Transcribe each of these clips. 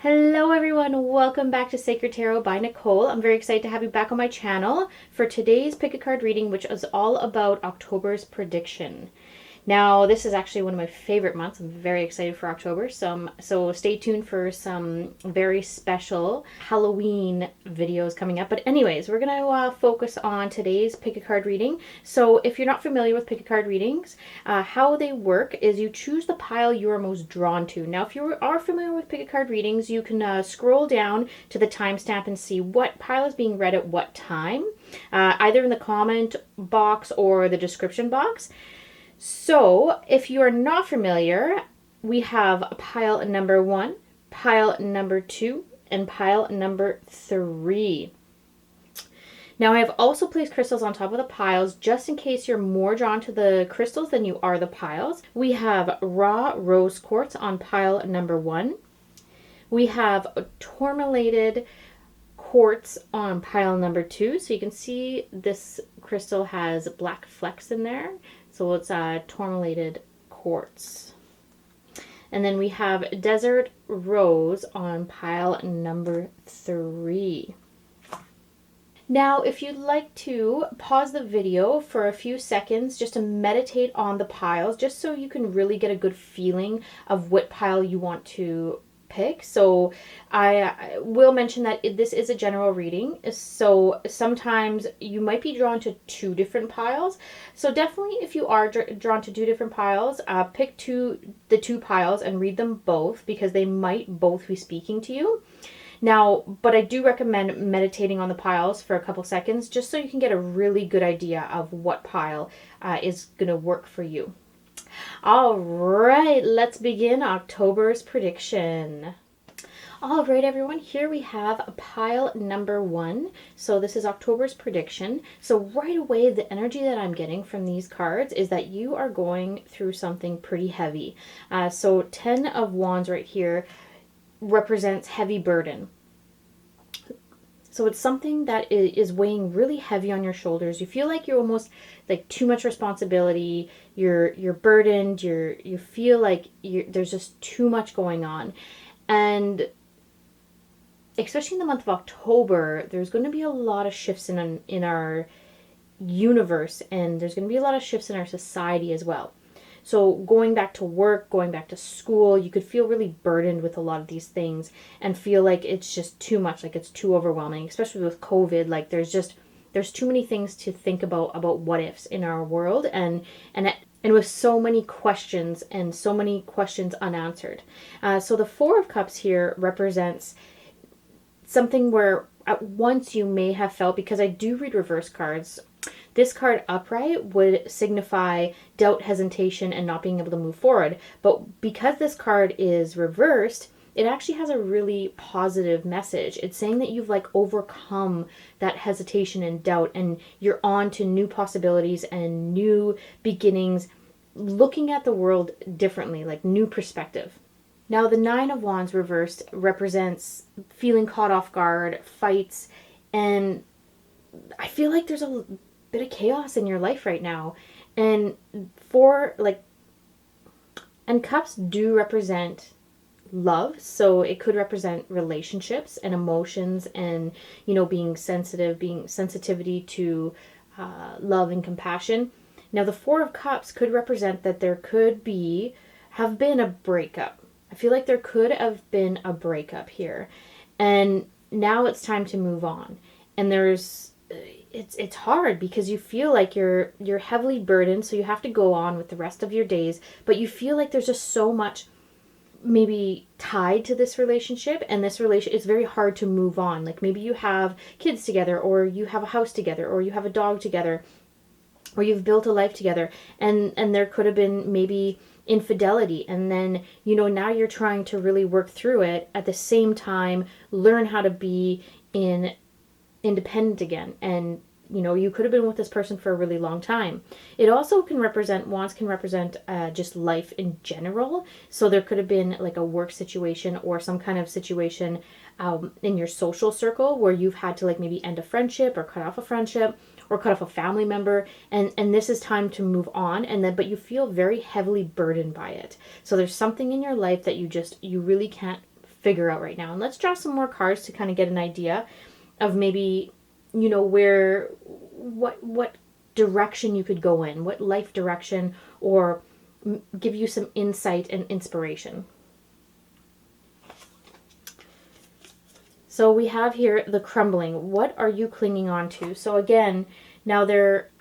Hello everyone, welcome back to Sacred Tarot by Nicole. I'm very excited to have you back on my channel for today's pick a card reading, which is all about October's prediction. Now, this is actually one of my favorite months. I'm very excited for October. So stay tuned for some very special Halloween videos coming up. But anyways, we're going to focus on today's pick a card reading. So if you're not familiar with pick a card readings, how they work is you choose the pile you are most drawn to. Now, if you are familiar with pick a card readings, you can scroll down to the timestamp and see what pile is being read at what time, either in the comment box or the description box. So, if you are not familiar, we have pile number 1, pile number 2, and pile number 3. Now, I have also placed crystals on top of the piles just in case you're more drawn to the crystals than you are the piles. We have raw rose quartz on pile number 1. We have tourmalated quartz on pile number 2. So you can see this crystal has black flecks in there. So it's tourmalated quartz. And then we have desert rose on pile number 3. Now, if you'd like to pause the video for a few seconds just to meditate on the piles, just so you can really get a good feeling of what pile you want to pick. So I will mention that this is a general reading, so sometimes you might be drawn to 2 different piles. So definitely, if you are drawn to 2 different piles, pick the two piles and read them both, because they might both be speaking to you. Now, but I do recommend meditating on the piles for a couple seconds just so you can get a really good idea of what pile is going to work for you. All right, let's begin October's prediction. All right, everyone, here we have pile number 1. So this is October's prediction. So right away, the energy that I'm getting from these cards is that you are going through something pretty heavy. So 10 of Wands right here represents heavy burden. So it's something that is weighing really heavy on your shoulders. You feel like you're almost like too much responsibility. You're burdened. You feel like there's just too much going on. And especially in the month of October, there's going to be a lot of shifts in our universe, and there's going to be a lot of shifts in our society as well. So going back to work, going back to school, you could feel really burdened with a lot of these things and feel like it's just too much, like it's too overwhelming, especially with COVID. Like there's too many things to think about what ifs in our world, and with so many questions and so many questions unanswered. So the 4 of Cups here represents something where at once you may have felt, because I do read reverse cards, this card upright would signify doubt, hesitation, and not being able to move forward. But because this card is reversed, it actually has a really positive message. It's saying that you've like overcome that hesitation and doubt, and you're on to new possibilities and new beginnings, looking at the world differently, like new perspective. Now, the 9 of Wands reversed represents feeling caught off guard, fights, and I feel like there's a bit of chaos in your life right now. And and Cups do represent love, so it could represent relationships and emotions, and being sensitivity to love and compassion. Now, the 4 of Cups could represent that there could have been a breakup. I feel like there could have been a breakup here, and now it's time to move on. And it's hard because you feel like you're heavily burdened, so you have to go on with the rest of your days, but you feel like there's just so much maybe tied to this relationship, and this relation it's very hard to move on. Like maybe you have kids together, or you have a house together, or you have a dog together, or you've built a life together, and there could have been maybe infidelity, and then now you're trying to really work through it, at the same time learn how to be independent again. And you could have been with this person for a really long time. It also can represent, Wands can represent just life in general. So there could have been like a work situation or some kind of situation in your social circle where you've had to like maybe end a friendship or cut off a friendship or cut off a family member, and this is time to move on, but you feel very heavily burdened by it. So there's something in your life that you really can't figure out right now. And let's draw some more cards to kind of get an idea of maybe, you know, where, what direction you could go in, what life direction, or give you some insight and inspiration. So we have here the crumbling. What are you clinging on to? So again, now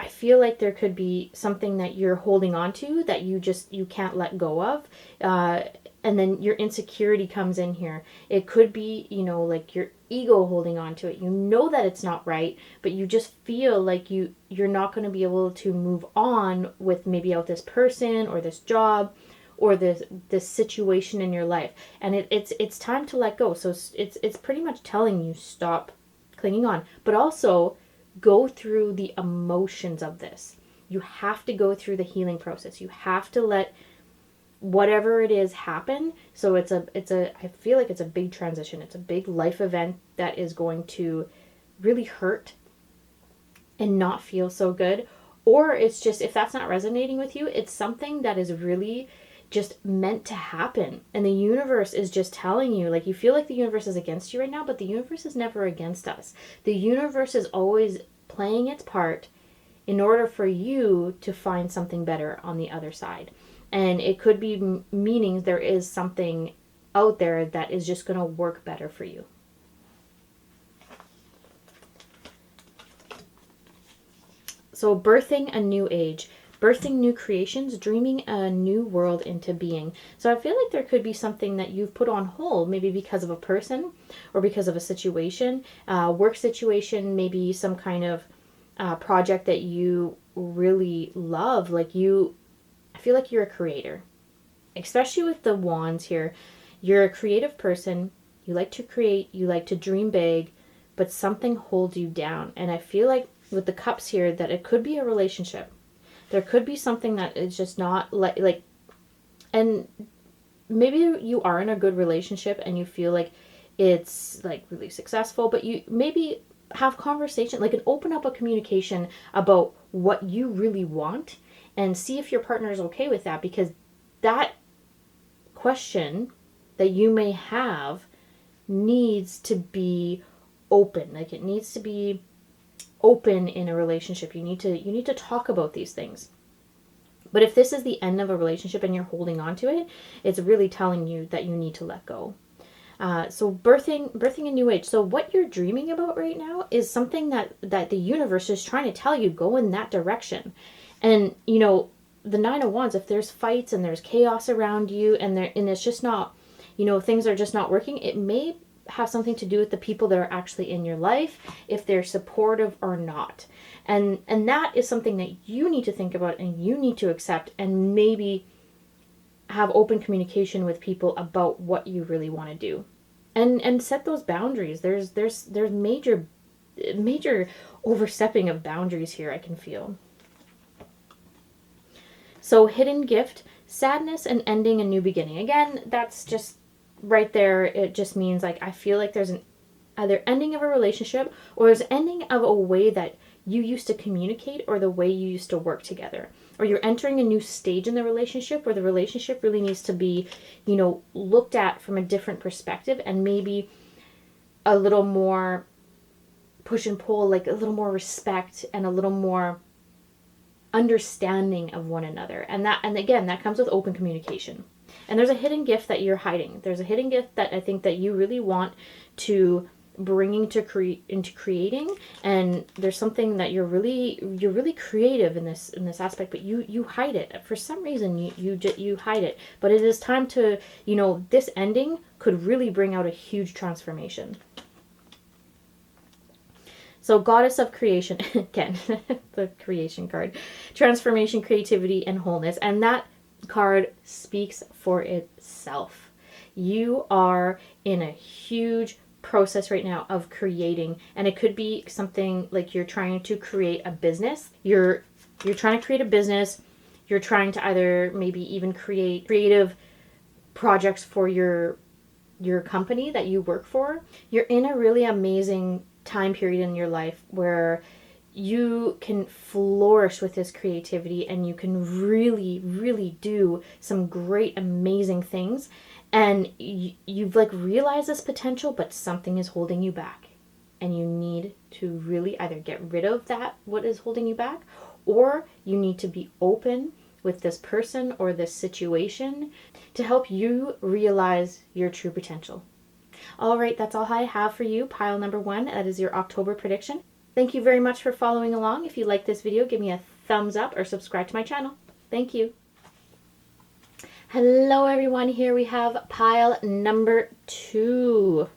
I feel like there could be something that you're holding on to that you can't let go of. And then your insecurity comes in here. It could be, you know, like your ego holding on to it. You know that it's not right, but you just feel like you're not going to be able to move on with maybe out this person or this job or this situation in your life. And it's time to let go. So it's pretty much telling you stop clinging on, but also go through the emotions of this. You have to go through the healing process. You have to let whatever it is happen. So I feel like it's a big transition. It's a big life event that is going to really hurt and not feel so good. Or it's just, if that's not resonating with you, it's something that is really just meant to happen. And the universe is just telling you, like, you feel like the universe is against you right now, but the universe is never against us. The universe is always playing its part in order for you to find something better on the other side. And it could be meaning there is something out there that is just going to work better for you. So birthing a new age, birthing new creations, dreaming a new world into being. So I feel like there could be something that you've put on hold, maybe because of a person or because of a situation, work situation, maybe some kind of project that you really love. I feel like you're a creator, especially with the wands here. You're a creative person. You like to create, you like to dream big, but something holds you down. And I feel like with the cups here that it could be a relationship. There could be something that is just not like, and maybe you are in a good relationship and you feel like it's like really successful, but you maybe have conversation, like an open up a communication about what you really want and see if your partner is okay with that, because that question that you may have needs to be open. Like, it needs to be open in a relationship. You need to talk about these things. But if this is the end of a relationship and you're holding on to it, it's really telling you that you need to let go. So birthing a new age. So what you're dreaming about right now is something that the universe is trying to tell you, go in that direction. And, you know, the Nine of Wands, if there's fights and there's chaos around you and it's just not, you know, things are just not working, it may have something to do with the people that are actually in your life, if they're supportive or not. And that is something that you need to think about and you need to accept, and maybe have open communication with people about what you really want to do. And set those boundaries. There's major overstepping of boundaries here, I can feel. So hidden gift, sadness and ending a new beginning. Again, that's just right there. It just means, like, I feel like there's an either ending of a relationship or there's ending of a way that you used to communicate or the way you used to work together. Or you're entering a new stage in the relationship where the relationship really needs to be, you know, looked at from a different perspective, and maybe a little more push and pull, like a little more respect and a little more understanding of one another. And again, that comes with open communication. And there's a hidden gift that you're hiding. There's a hidden gift that I think that you really want to bring into creating, and there's something that you're really creative in this aspect, but you hide it for some reason. You hide it, but it is time to, you know, this ending could really bring out a huge transformation. So Goddess of Creation, again, the creation card, transformation, creativity, and wholeness. And that card speaks for itself. You are in a huge process right now of creating, and it could be something like you're trying to create a business. You're trying to create a business. You're trying to either maybe even create creative projects for your company that you work for. You're in a really amazing time period in your life where you can flourish with this creativity and you can really, really do some great, amazing things. And you've like realized this potential, but something is holding you back. And you need to really either get rid of that, what is holding you back, or you need to be open with this person or this situation to help you realize your true potential. All right, that's all I have for you, pile number 1. That is your October prediction. Thank you very much for following along. If you like this video, give me a thumbs up or subscribe to my channel. Thank you. Hello everyone, here we have pile number 2.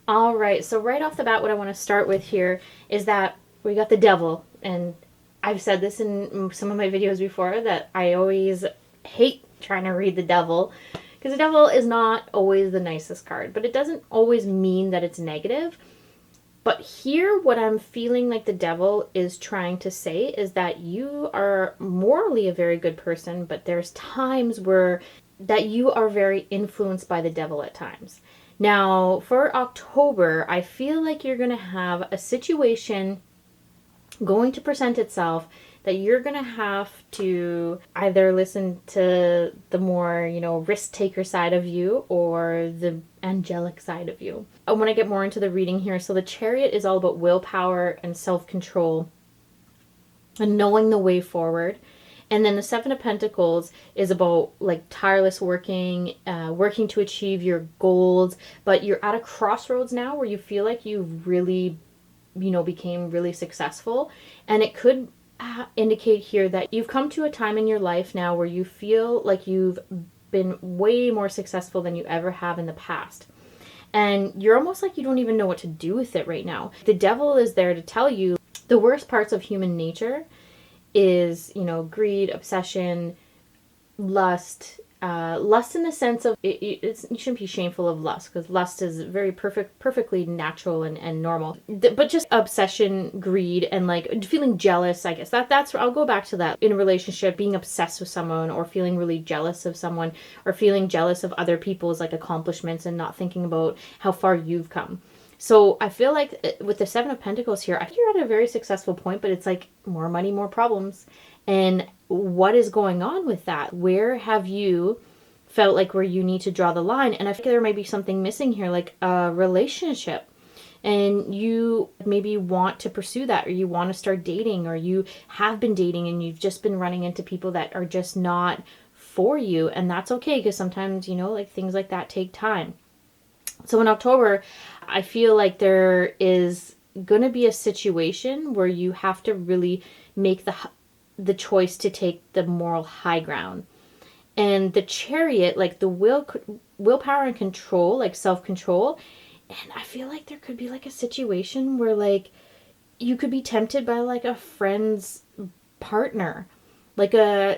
All right, so right off the bat, what I want to start with here is that we got the devil. And I've said this in some of my videos before that I always hate trying to read the devil, because the devil is not always the nicest card, but it doesn't always mean that it's negative. But here, what I'm feeling like the devil is trying to say is that you are morally a very good person, but there's times where that you are very influenced by the devil at times. Now, for October, I feel like you're going to have a situation going to present itself that you're going to have to either listen to the more, risk taker side of you or the angelic side of you. I want to get more into the reading here. So the Chariot is all about willpower and self-control and knowing the way forward. And then the Seven of Pentacles is about like tireless working, working to achieve your goals. But you're at a crossroads now where you feel like you've really, became really successful. And it could indicate here that you've come to a time in your life now where you feel like you've been way more successful than you ever have in the past. And you're almost like you don't even know what to do with it right now. The devil is there to tell you the worst parts of human nature is, greed, obsession, lust. Lust in the sense of, you shouldn't be shameful of lust, because lust is very perfectly natural and normal. But just obsession, greed, and like feeling jealous, I guess. That's I'll go back to that in a relationship, being obsessed with someone or feeling really jealous of someone or feeling jealous of other people's like accomplishments and not thinking about how far you've come. So I feel like with the Seven of Pentacles here, I think you're at a very successful point, but it's like more money, more problems. And what is going on with that? Where have you felt like where you need to draw the line? And I think there might be something missing here, like a relationship. And you maybe want to pursue that, or you want to start dating, or you have been dating and you've just been running into people that are just not for you. And that's okay, because sometimes, like things like that take time. So in October, I feel like there is going to be a situation where you have to really make the choice to take the moral high ground. And the Chariot, like the willpower and control, like self-control. And I feel like there could be like a situation where like you could be tempted by like a friend's partner, like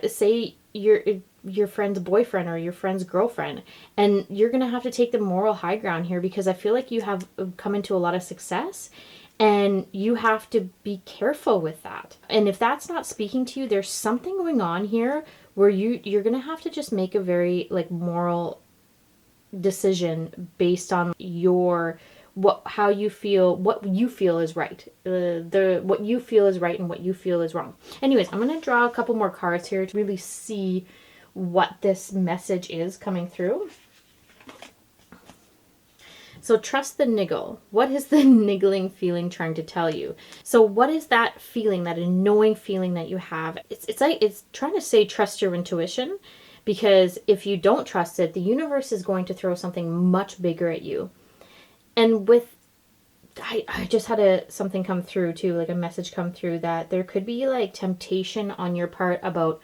say your friend's boyfriend or your friend's girlfriend, and you're gonna have to take the moral high ground here, because I feel like you have come into a lot of success and you have to be careful with that. And if that's not speaking to you, there's something going on here where you're gonna have to just make a very like moral decision based on how you feel, what you feel is right, what you feel is right and what you feel is wrong. Anyways, I'm gonna draw a couple more cards here to really see what this message is coming through. So trust the niggle. What is the niggling feeling trying to tell you? So what is that feeling, that annoying feeling that you have? It's like it's trying to say trust your intuition, because if you don't trust it, the universe is going to throw something much bigger at you. And I just had something come through too, like a message come through that there could be like temptation on your part about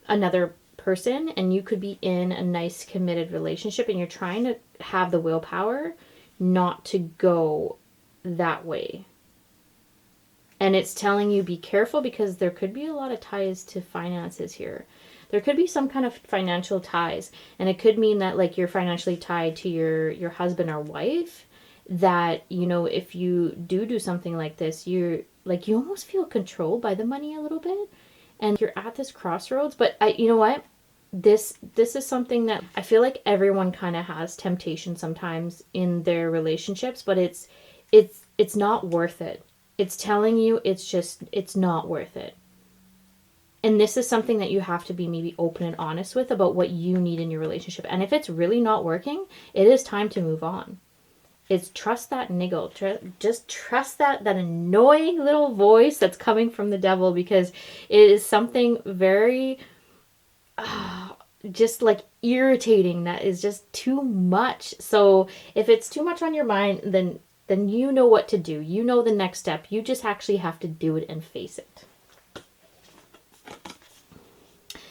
another person, and you could be in a nice committed relationship and you're trying to have the willpower not to go that way. And it's telling you be careful, because there could be a lot of ties to finances here. There could be some kind of financial ties, and it could mean that like you're financially tied to your husband or wife, that if you do something like this, you almost feel controlled by the money a little bit, and you're at this crossroads. But you know what? This is something that I feel like everyone kind of has temptation sometimes in their relationships, but it's not worth it. It's telling you it's not worth it. And this is something that you have to be maybe open and honest with about what you need in your relationship. And if it's really not working, it is time to move on. It's trust that niggle. Just trust that annoying little voice that's coming from the devil, because it is something very just like irritating, that is just too much. So if it's too much on your mind, then you know what to do. You know the next step. You just actually have to do it and face it.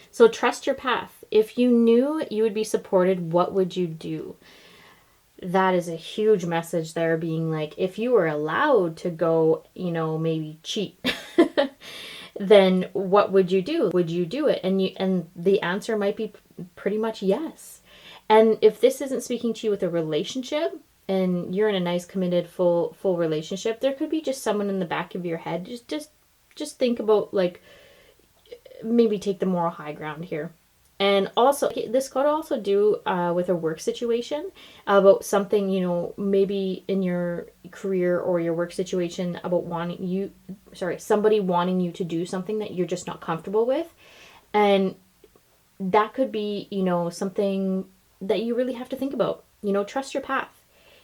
So trust your path. If you knew you would be supported, what would you do? That is a huge message there, being like, if you were allowed to go, maybe cheat, then what would you do? Would you do it? And the answer might be pretty much yes. And if this isn't speaking to you with a relationship, and you're in a nice, committed, full relationship, there could be just someone in the back of your head. Just think about, like, maybe take the moral high ground here. And also, this could also do with a work situation, about something, maybe in your career or your work situation, about somebody wanting you to do something that you're just not comfortable with. And that could be, something that you really have to think about. Trust your path.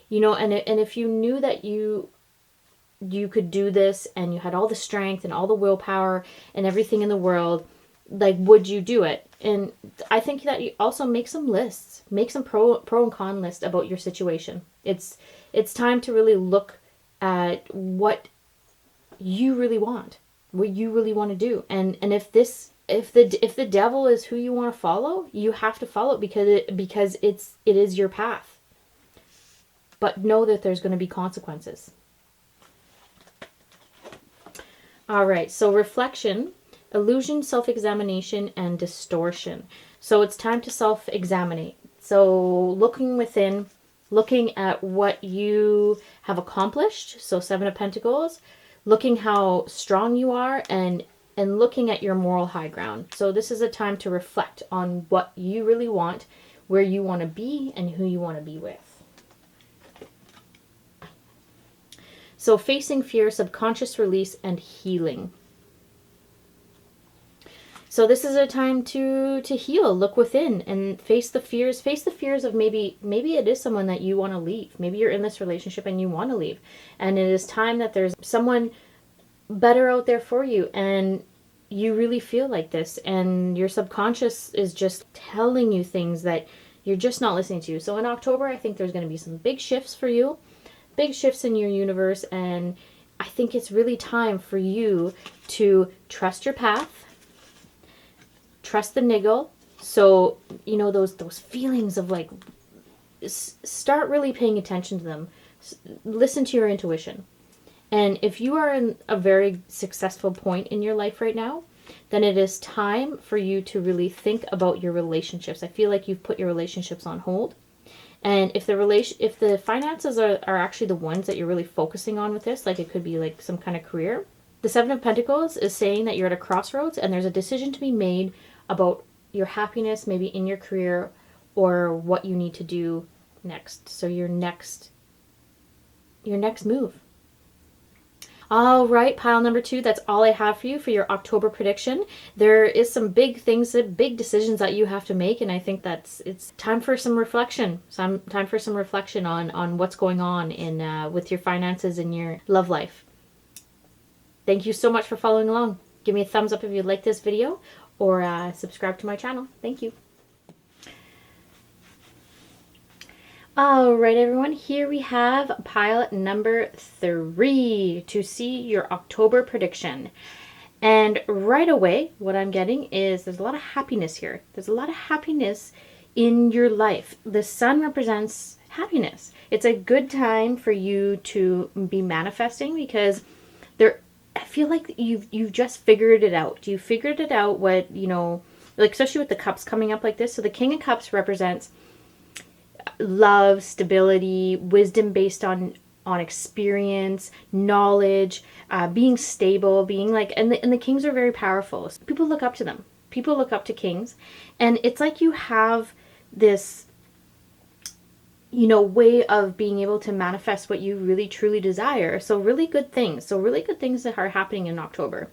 And if you knew that you could do this, and you had all the strength and all the willpower and everything in the world, like, would you do it? And I think that you also make some lists, make some pro and con list about your situation. It's time to really look at what you really want, what you really want to do. And if the devil is who you want to follow, you have to follow it, because it is your path. But know that there's going to be consequences. All right, so reflection, illusion, self-examination, and distortion. So it's time to self-examine. So looking within, looking at what you have accomplished. So 7 of Pentacles, looking how strong you are, and looking at your moral high ground. So this is a time to reflect on what you really want, where you want to be, and who you want to be with. So facing fear, subconscious release, and healing. So this is a time to heal, look within, and face the fears. Face the fears of maybe it is someone that you want to leave. Maybe you're in this relationship and you want to leave. And it is time that there's someone better out there for you, and you really feel like this, and your subconscious is just telling you things that you're just not listening to. So in October, I think there's going to be some big shifts for you. Big shifts in your universe, and I think it's really time for you to trust your path, trust the niggle. So, those feelings of, like, start really paying attention to them. Listen to your intuition. And if you are in a very successful point in your life right now, then it is time for you to really think about your relationships. I feel like you've put your relationships on hold. And if the finances are actually the ones that you're really focusing on with this, like, it could be like some kind of career. The 7 of Pentacles is saying that you're at a crossroads, and there's a decision to be made about your happiness, maybe in your career, or what you need to do next. So your next move. All right, pile number 2, that's all I have for you for your October prediction. There is some big things, big decisions that you have to make, and I think it's time for some reflection. Time for some reflection on what's going on with your finances and your love life. Thank you so much for following along. Give me a thumbs up if you like this video, or subscribe to my channel. Thank you. All right, everyone, here we have pile number 3 to see your October prediction. And right away, what I'm getting is there's a lot of happiness here. There's a lot of happiness in your life. The sun represents happiness. It's a good time for you to be manifesting, because I feel like you've just figured it out. You figured it out what, like, especially with the cups coming up like this. So the King of Cups represents love, stability, wisdom based on experience, knowledge, being stable, being like, and the kings are very powerful. So people look up to them. People look up to kings, and it's like you have this, way of being able to manifest what you really truly desire. So really good things. So really good things that are happening in October.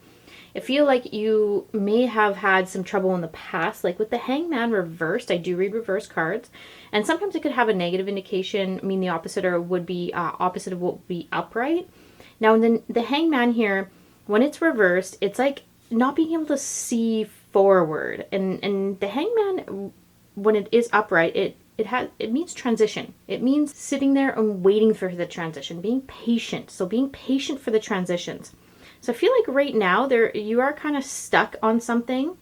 I feel like you may have had some trouble in the past, like with the Hangman reversed. I do read reverse cards, and sometimes it could have a negative indication, mean the opposite, or would be opposite of what would be upright. Now, then the Hangman here, when it's reversed, it's like not being able to see forward, and the Hangman, when it is upright, it means transition. It means sitting there and waiting for the transition, being patient. So being patient for the transitions. So I feel like right now you are kind of stuck on something,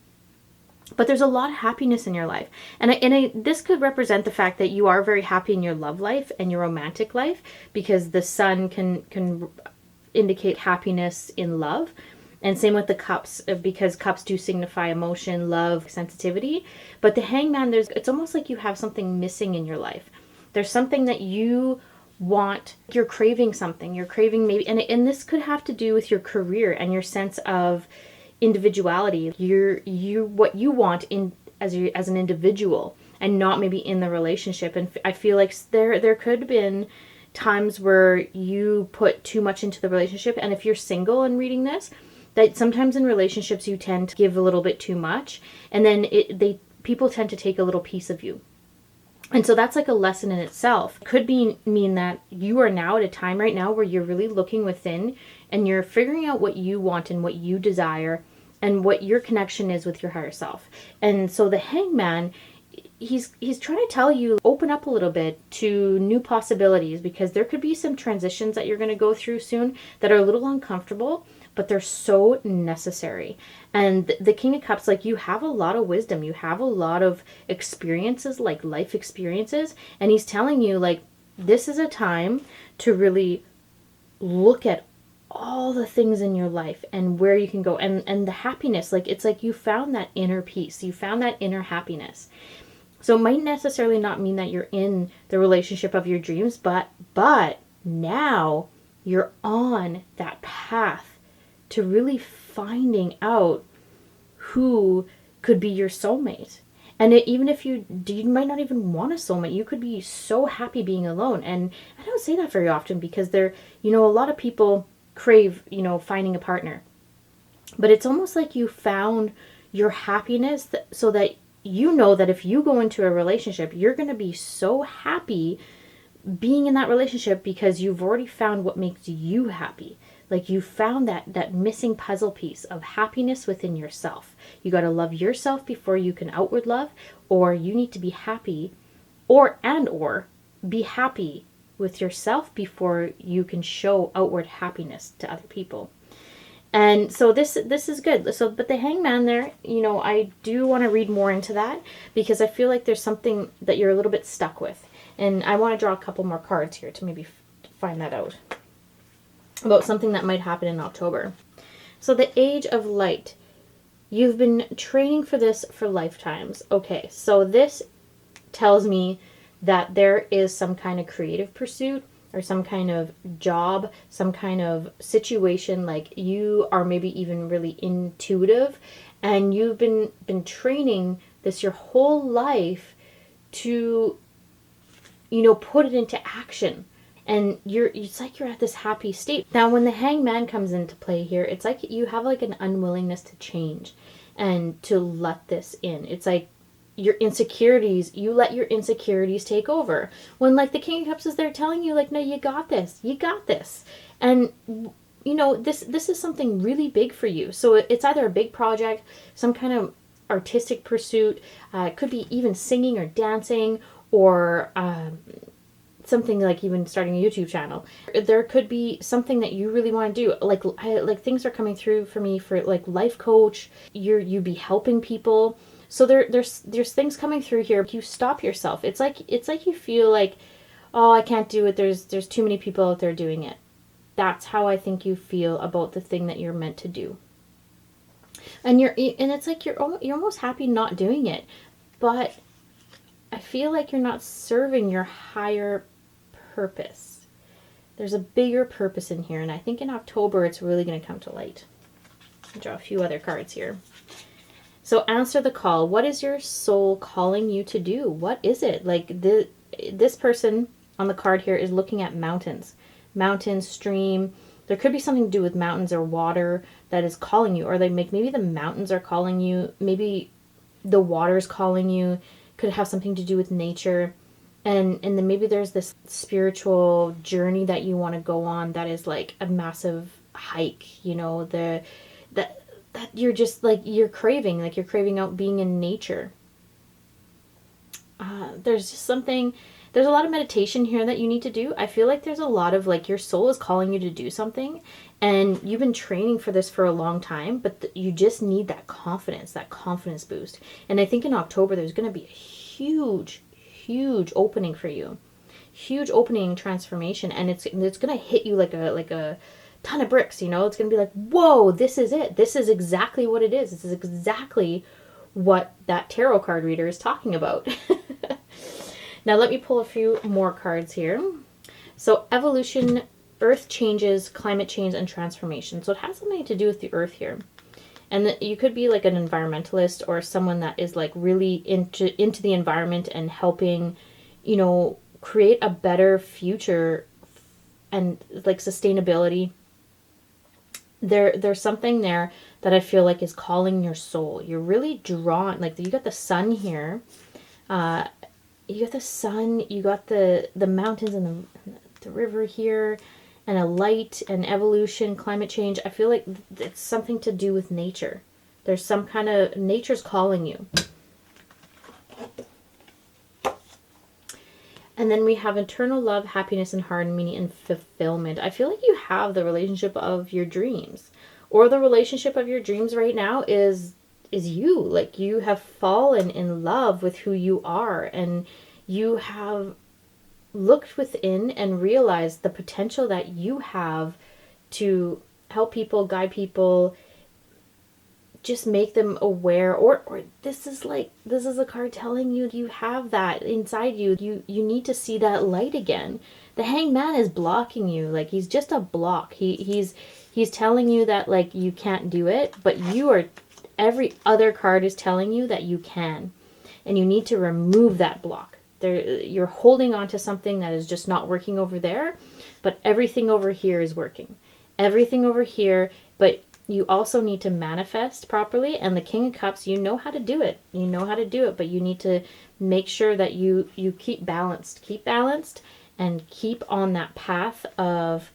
but there's a lot of happiness in your life. And this could represent the fact that you are very happy in your love life and your romantic life, because the sun can indicate happiness in love. And same with the cups, because cups do signify emotion, love, sensitivity. But the Hangman, it's almost like you have something missing in your life. There's something that you want, you're craving something. You're craving maybe, and this could have to do with your career and your sense of individuality. What you want as an individual, and not maybe in the relationship. And I feel like there could have been times where you put too much into the relationship. And if you're single and reading this, that sometimes in relationships you tend to give a little bit too much, and then people tend to take a little piece of you. And so that's like a lesson in itself. It could mean that you are now at a time right now where you're really looking within and you're figuring out what you want and what you desire and what your connection is with your higher self. And so the Hangman, he's trying to tell you, open up a little bit to new possibilities, because there could be some transitions that you're going to go through soon that are a little uncomfortable, but they're so necessary. And the King of Cups, like, you have a lot of wisdom. You have a lot of experiences, like life experiences. And he's telling you, like, this is a time to really look at all the things in your life and where you can go. And the happiness, like, it's like you found that inner peace. You found that inner happiness. So it might necessarily not mean that you're in the relationship of your dreams, but now you're on that path to really finding out who could be your soulmate. And even if you might not even want a soulmate, you could be so happy being alone. And I don't say that very often, because a lot of people crave, finding a partner. But it's almost like you found your happiness so that you know that if you go into a relationship, you're going to be so happy being in that relationship, because you've already found what makes you happy. Like, you found that missing puzzle piece of happiness within yourself. You got to love yourself before you can outward love, or you need to be happy or be happy with yourself before you can show outward happiness to other people. And so this is good. So, but the Hangman there, I do want to read more into that, because I feel like there's something that you're a little bit stuck with. And I want to draw a couple more cards here to maybe find that out, about something that might happen in October. So the Age of Light. You've been training for this for lifetimes. Okay, so this tells me that there is some kind of creative pursuit or some kind of job, some kind of situation, like you are maybe even really intuitive, and you've been training this your whole life to, put it into action. And it's like you're at this happy state. Now, when the Hangman comes into play here, it's like you have like an unwillingness to change and to let this in. It's like your insecurities, you let your insecurities take over. When like the King of Cups is there telling you, like, no, you got this. You got this. And this is something really big for you. So it's either a big project, some kind of artistic pursuit, it could be even singing or dancing, or something like even starting a YouTube channel. There could be something that you really want to do. Like things are coming through for me for like life coach. You'd be helping people. So there's things coming through here. You stop yourself. It's like you feel like, oh, I can't do it. There's too many people out there doing it. That's how I think you feel about the thing that you're meant to do. And it's like you're almost happy not doing it, but I feel like you're not serving your higher purpose. There's a bigger purpose in here, and I think in October it's really going to come to light. I'll draw a few other cards here. So answer the call. What is your soul calling you to do? What is it? Like this person on the card here is looking at mountains, stream, There could be something to do with mountains or water that is calling you, or like maybe the mountains are calling you, maybe the water's calling you. Could have something to do with nature. And then maybe there's this spiritual journey that you want to go on that is like a massive hike, you know, that you're just like you're craving out being in nature. There's just something, there's a lot of meditation here that you need to do. I feel like there's a lot of like your soul is calling you to do something, and you've been training for this for a long time, but you just need that confidence boost. And I think in October there's going to be a huge opening for you, huge opening transformation, and it's going to hit you like a ton of bricks, you know. It's going to be like, whoa, this is it. This is exactly what it is. This is exactly what that tarot card reader is talking about. Now let me pull a few more cards here. So evolution, earth changes, climate change, and transformation. So it has something to do with the earth here. And you could be like an environmentalist or someone that is like really into the environment and helping, you know, create a better future and like sustainability. There's something there that I feel like is calling your soul. You're really drawn, like you got the sun here. You got the sun, you got the mountains and the river here, and a light and evolution, climate change. I feel like it's something to do with nature. There's some kind of, nature's calling you. And then we have eternal love, happiness, and harmony and fulfillment. I feel like you have the relationship of your dreams. Or the relationship of your dreams right now is you. Like you have fallen in love with who you are, and you have looked within and realized the potential that you have to help people, guide people, just make them aware, or this is a card telling you you have that inside you. You need to see that light again. The Hanged Man is blocking you. Like he's just a block. He's telling you that like you can't do it, but you are, every other card is telling you that you can. And you need to remove that block. You're holding on to something that is just not working over there, but everything over here is working. Everything over here, but you also need to manifest properly. And the King of Cups, you know how to do it. You know how to do it, but you need to make sure that you keep balanced. Keep balanced and keep on that path of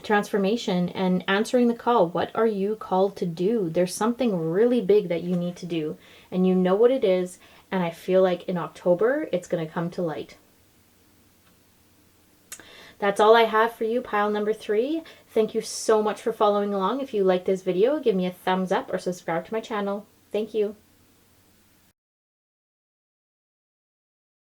transformation and answering the call. What are you called to do? There's something really big that you need to do, and you know what it is. And I feel like in October, it's going to come to light. That's all I have for you, pile number 3. Thank you so much for following along. If you like this video, give me a thumbs up or subscribe to my channel. Thank you.